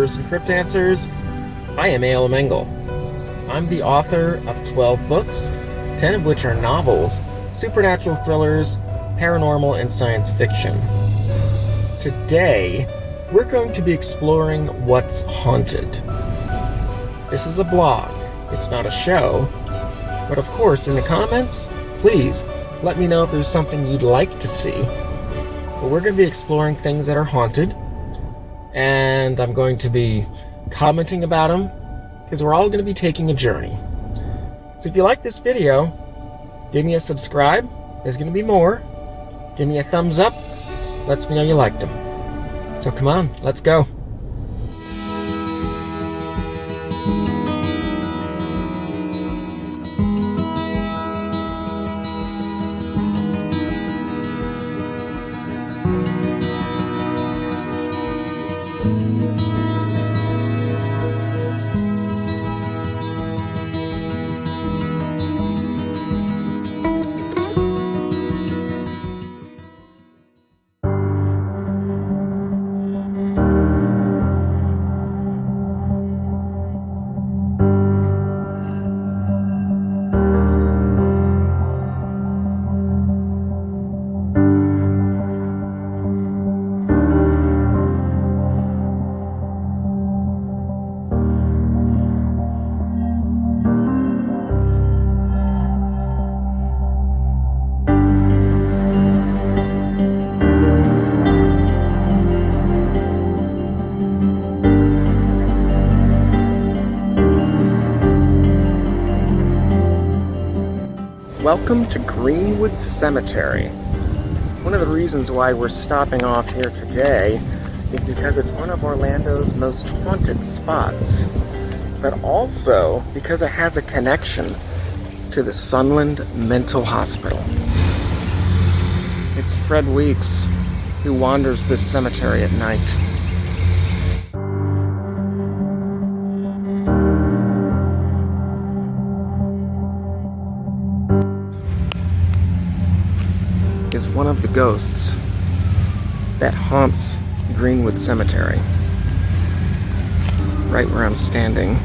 readers and crypt dancers. I am A.L. Mengel. I'm the author of 12 books, 10 of which are novels, supernatural thrillers, paranormal, and science fiction. Today, we're going to be exploring what's haunted. This is a blog. It's not a show. But of course, in the comments, please let me know if there's something you'd like to see. But we're going to be exploring things that are haunted, and I'm going to be commenting about them, because we're all going to be taking a journey. So if you like this video, give me a subscribe. There's going to be more. Give me a thumbs up. Lets me know you liked them. So come on, let's go. Welcome to Greenwood Cemetery. One of the reasons why we're stopping off here today is because it's one of Orlando's most haunted spots, but also because it has a connection to the Sunland Mental Hospital. It's Fred Weeks who wanders this cemetery at night. Is one of the ghosts that haunts Greenwood Cemetery. Right where I'm standing.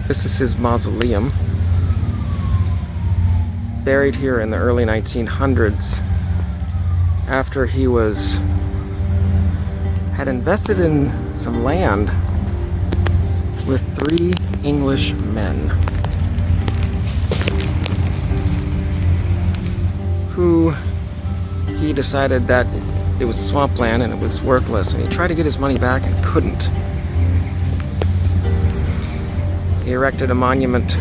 This is his mausoleum. Buried here in the early 1900s after he had invested in some land with 3 English men who he decided that it was swampland and it was worthless, and he tried to get his money back and couldn't. He erected a monument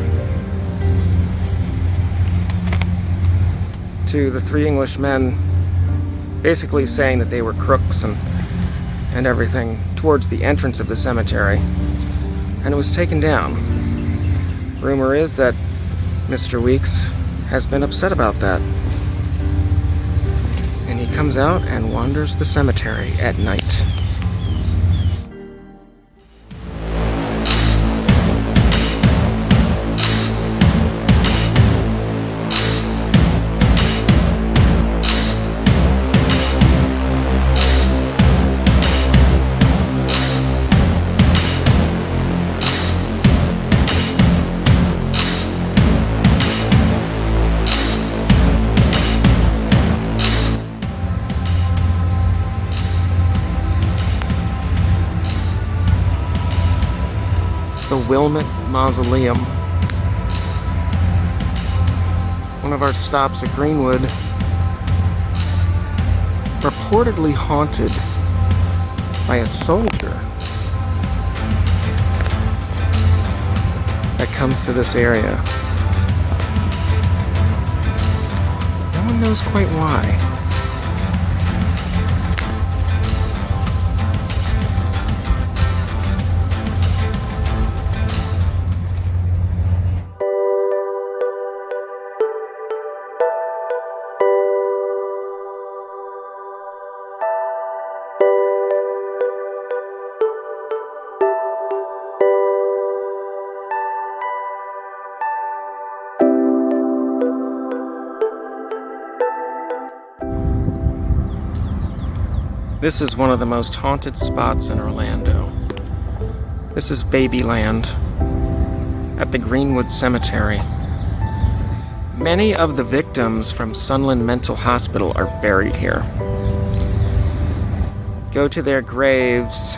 to the 3 English men, basically saying that they were crooks and everything, towards the entrance of the cemetery, and it was taken down. Rumor is that Mr. Weeks has been upset about that. And he comes out and wanders the cemetery at night. The Wilmot Mausoleum. One of our stops at Greenwood. Reportedly haunted by a soldier that comes to this area. No one knows quite why. This is one of the most haunted spots in Orlando. This is Babyland at the Greenwood Cemetery. Many of the victims from Sunland Mental Hospital are buried here. Go to their graves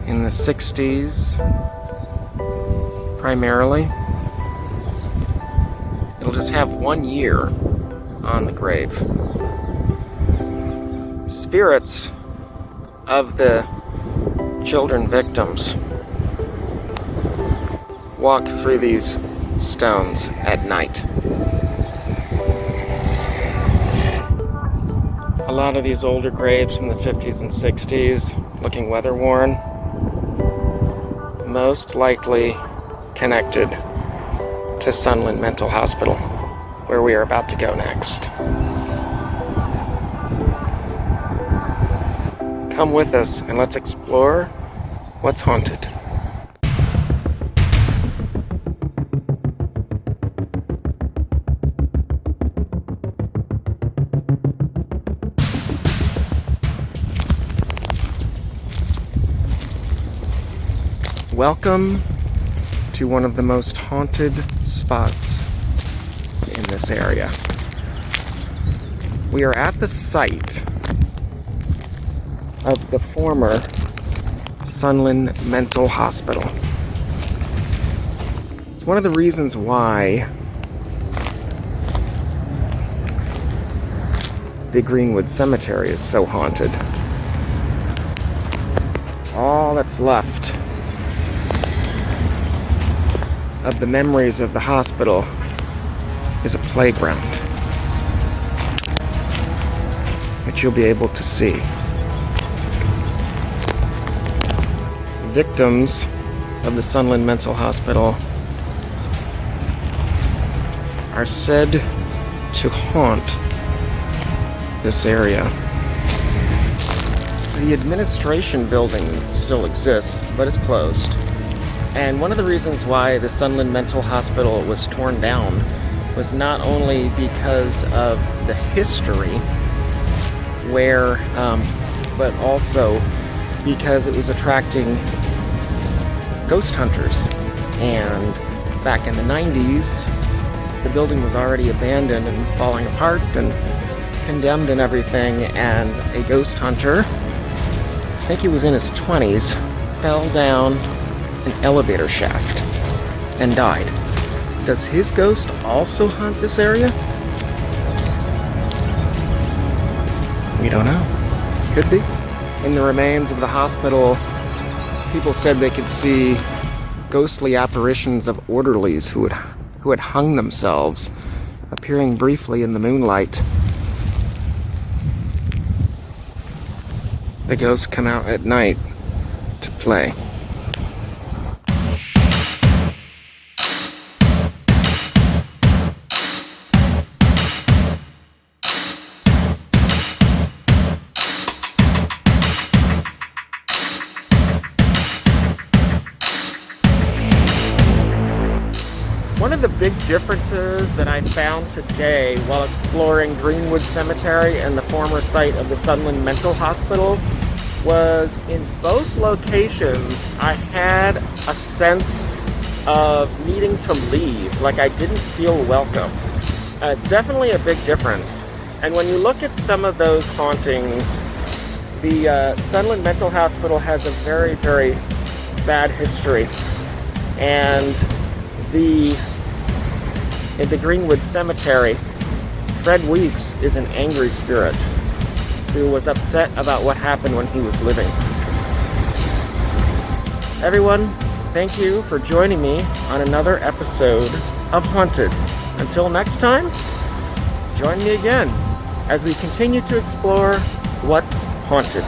in the 60s, primarily. It'll just have 1 year on the grave. Spirits of the children victims walk through these stones at night. A lot of these older graves from the 50s and 60s, looking weather-worn, most likely connected to Sunland Mental Hospital, where we are about to go next. Come with us and let's explore what's haunted. Welcome to one of the most haunted spots in this area. We are at the site of the former Sunland Mental Hospital. It's one of the reasons why the Greenwood Cemetery is so haunted. All that's left of the memories of the hospital is a playground, which you'll be able to see. Victims of the Sunland Mental Hospital are said to haunt this area. The administration building still exists, but is closed. And one of the reasons why the Sunland Mental Hospital was torn down was not only because of the history, but also because it was attracting ghost hunters. And back in the 90s, the building was already abandoned and falling apart and condemned and everything, and a ghost hunter, I think he was in his 20s, fell down an elevator shaft and died. Does his ghost also haunt this area? We don't know. Could be. In the remains of the hospital, people said they could see ghostly apparitions of orderlies who had hung themselves, appearing briefly in the moonlight. The ghosts come out at night to play. One of the big differences that I found today while exploring Greenwood Cemetery and the former site of the Sunland Mental Hospital was in both locations I had a sense of needing to leave, like I didn't feel welcome. Definitely a big difference. And when you look at some of those hauntings, the Sunland Mental Hospital has a very, very bad history. And in the Greenwood Cemetery, Fred Weeks is an angry spirit who was upset about what happened when he was living. Everyone, thank you for joining me on another episode of Haunted. Until next time, join me again as we continue to explore what's haunted.